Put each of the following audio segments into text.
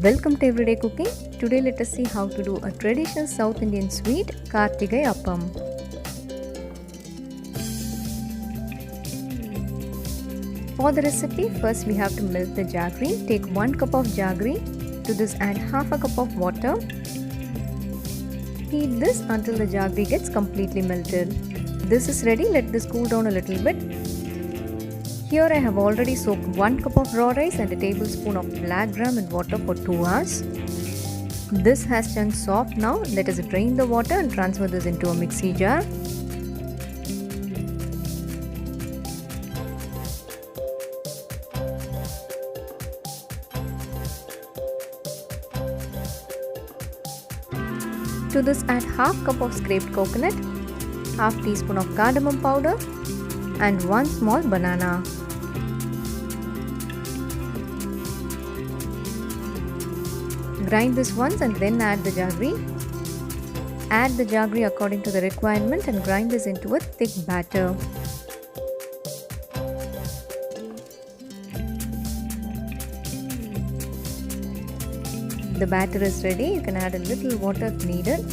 Welcome to Everyday Cooking. Today let us see how to do a traditional South Indian sweet, Karthigai Appam. For the recipe, first we have to melt the jaggery. Take 1 cup of jaggery. To this add half a cup of water. Heat this until the jaggery gets completely melted. This is ready. Let this cool down a little bit. Here I have already soaked 1 cup of raw rice and a tablespoon of black gram in water for 2 hours. This has turned soft now. Let us drain the water and transfer this into a mixie jar. To this add half cup of scraped coconut, half teaspoon of cardamom powder and 1 small banana. Grind this once and then add the jaggery. Add the jaggery according to the requirement and grind this into a thick batter. The batter is ready. You can add a little water if needed.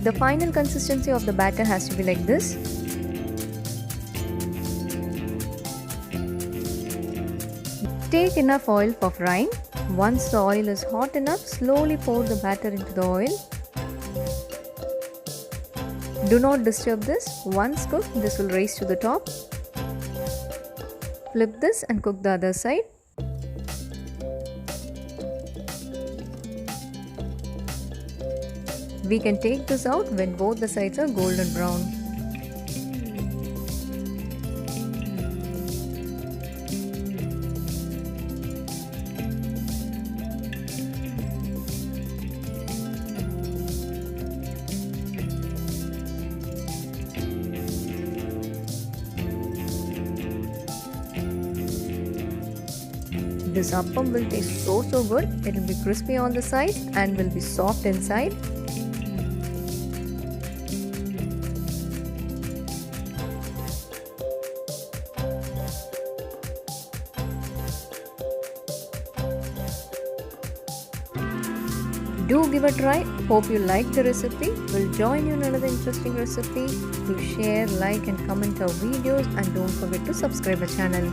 The final consistency of the batter has to be like this. Take enough oil for frying. Once the oil is hot enough, slowly pour the batter into the oil. Do not disturb this. Once cooked, this will rise to the top. Flip this and cook the other side. We can take this out when both the sides are golden brown. This appam will taste so good. It will be crispy on the sides and will be soft inside. Do give a try. Hope you like the recipe. We'll join you in another interesting recipe. Do share, like and comment our videos and don't forget to subscribe our channel.